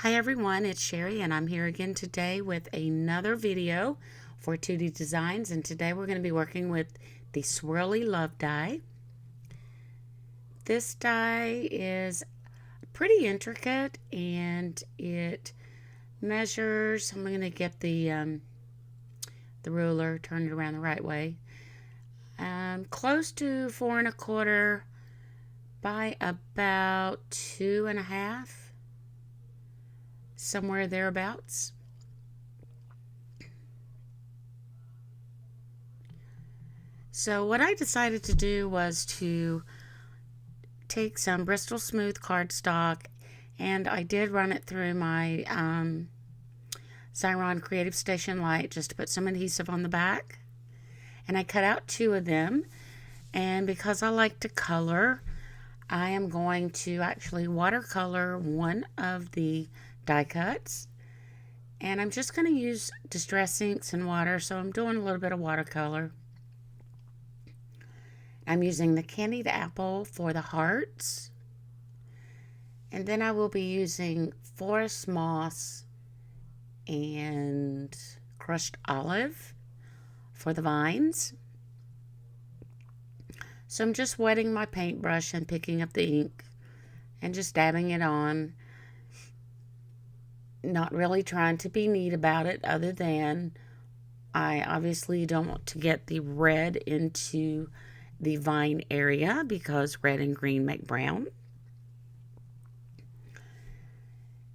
Hi everyone, it's Sherry and I'm here again today with another video for Tutti Designs, and today we're going to be working with the Swirly Love die. This die is pretty intricate and it measures, I'm going to get the ruler, turn it around the right way, close to 4¼ by about 2½. Somewhere thereabouts. So what I decided to do was to take some Bristol Smooth cardstock, and I did run it through my Xyron Creative Station Light just to put some adhesive on the back. And I cut out 2 of them, and because I like to color, I am going to actually watercolor one of the die cuts, and I'm just going to use distress inks and water, so I'm doing a little bit of watercolor. I'm using the Candied Apple for the hearts, and then I will be using Forest Moss and Crushed Olive for the vines. So I'm just wetting my paintbrush and picking up the ink and just dabbing it on. Not really trying to be neat about it, other than I obviously don't want to get the red into the vine area because red and green make brown.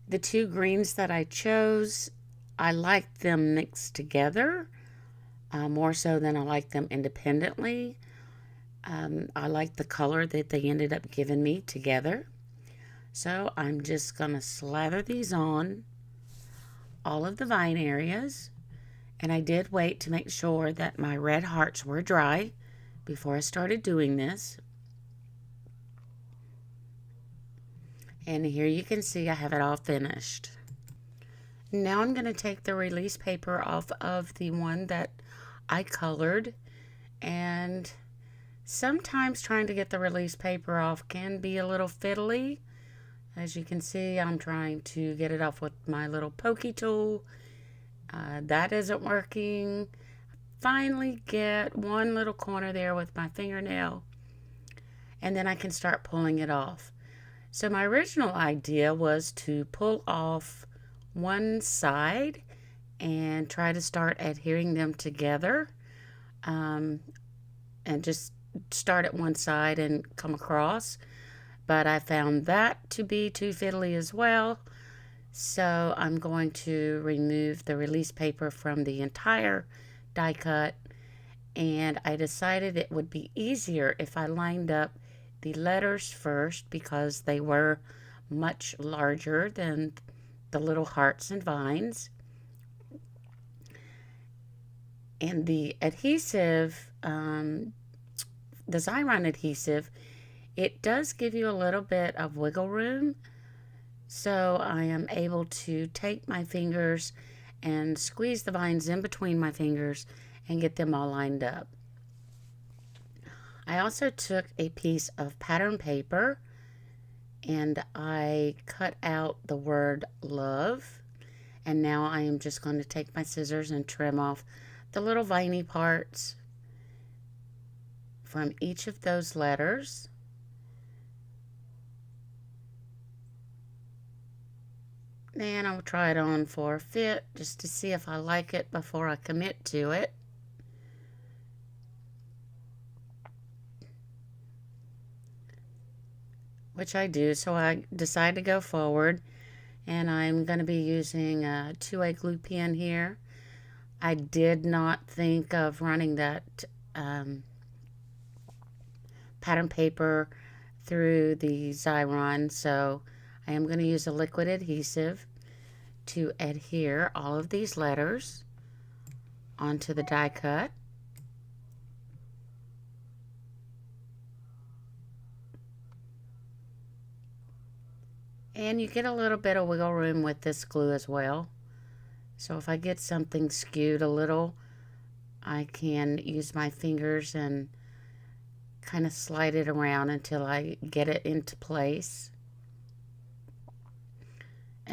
The 2 greens that I chose, I like them mixed together more so than I like them independently. I like the color that they ended up giving me together. So I'm just going to slather these on all of the vine areas, and I did wait to make sure that my red hearts were dry before I started doing this. And here you can see I have it all finished. Now I'm going to take the release paper off of the one that I colored, and sometimes trying to get the release paper off can be a little fiddly. As you can see, I'm trying to get it off with my little pokey tool. That isn't working. Finally get one little corner there with my fingernail, and then I can start pulling it off. So my original idea was to pull off one side and try to start adhering them together, and just start at one side and come across. But I found that to be too fiddly as well, so I'm going to remove the release paper from the entire die cut, and I decided it would be easier if I lined up the letters first because they were much larger than the little hearts and vines. And the adhesive, the Xyron adhesive, it does give you a little bit of wiggle room, so I am able to take my fingers and squeeze the vines in between my fingers and get them all lined up. I also took a piece of pattern paper and I cut out the word love, and now I am just going to take my scissors and trim off the little viney parts from each of those letters. And I'll try it on for a fit just to see if I like it before I commit to it. Which I do, so I decide to go forward. And I'm going to be using a 2A glue pen here. I did not think of running that pattern paper through the Xyron, so I am going to use a liquid adhesive to adhere all of these letters onto the die cut. And you get a little bit of wiggle room with this glue as well. So if I get something skewed a little, I can use my fingers and kind of slide it around until I get it into place.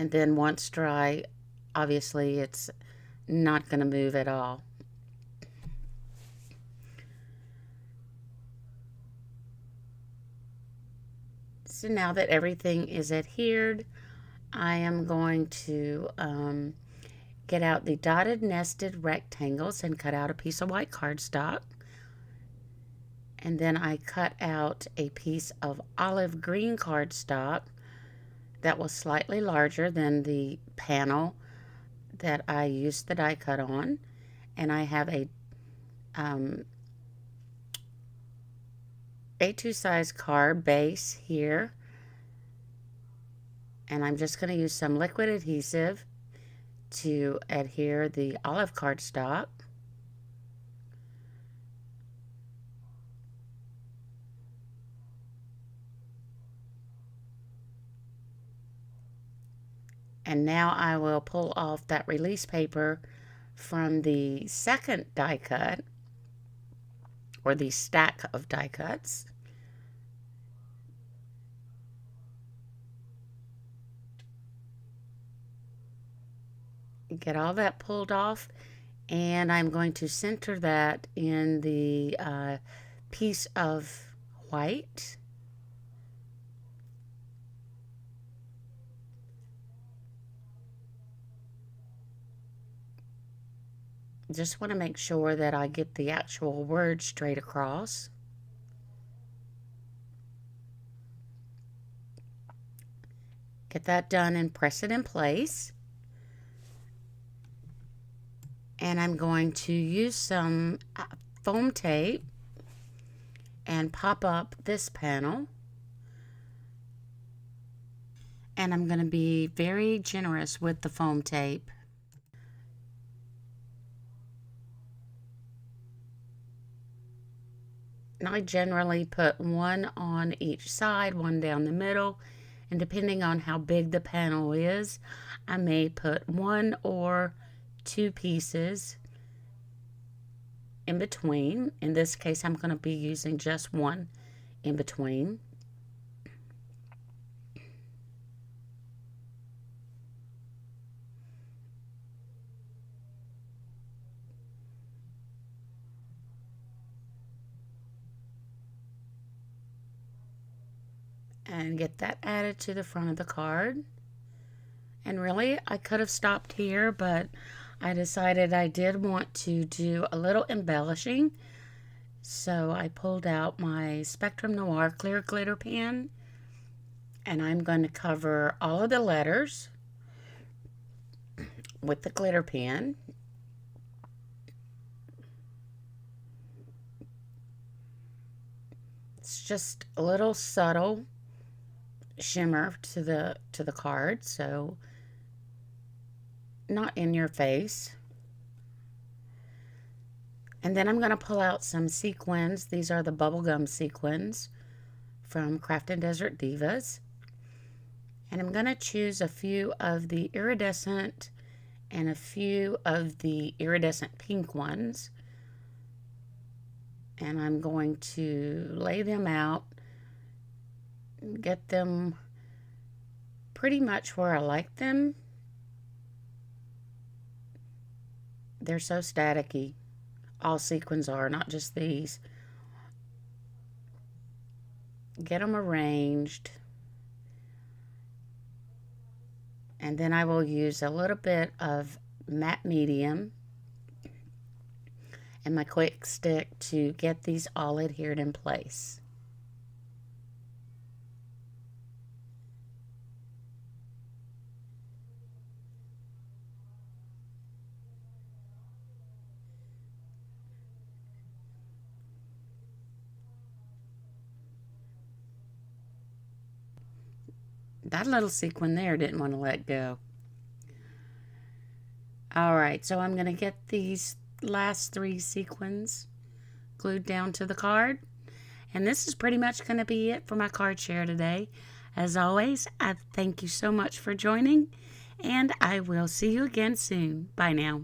And then once dry, obviously it's not going to move at all. So now that everything is adhered, I am going to get out the dotted nested rectangles and cut out a piece of white cardstock. And then I cut out a piece of olive green cardstock that was slightly larger than the panel that I used the die cut on. And I have a A2 size card base here. And I'm just going to use some liquid adhesive to adhere the olive cardstock. And now I will pull off that release paper from the second die cut, or the stack of die cuts. Get all that pulled off, and I'm going to center that in the piece of white. Just want to make sure that I get the actual word straight across. Get that done and press it in place. And I'm going to use some foam tape and pop up this panel. And I'm going to be very generous with the foam tape. And I generally put one on each side, one down the middle, and depending on how big the panel is, I may put one or two pieces in between. In this case, I'm going to be using just one in between. And get that added to the front of the card. And really, I could have stopped here, but I decided I did want to do a little embellishing. So I pulled out my Spectrum Noir clear glitter pen, and I'm going to cover all of the letters with the glitter pen. It's just a little subtle shimmer to the card, so not in your face. And then I'm going to pull out some sequins. These are the bubblegum sequins from Craft and Desert Divas. And I'm going to choose a few of the iridescent and a few of the iridescent pink ones. And I'm going to lay them out, get them pretty much where I like them. They're so staticky. All sequins are, not just these. Get them arranged. And then I will use a little bit of matte medium and my quick stick to get these all adhered in place. That little sequin there didn't want to let go. Alright, so I'm going to get these last three sequins glued down to the card. And this is pretty much going to be it for my card share today. As always, I thank you so much for joining, and I will see you again soon. Bye now.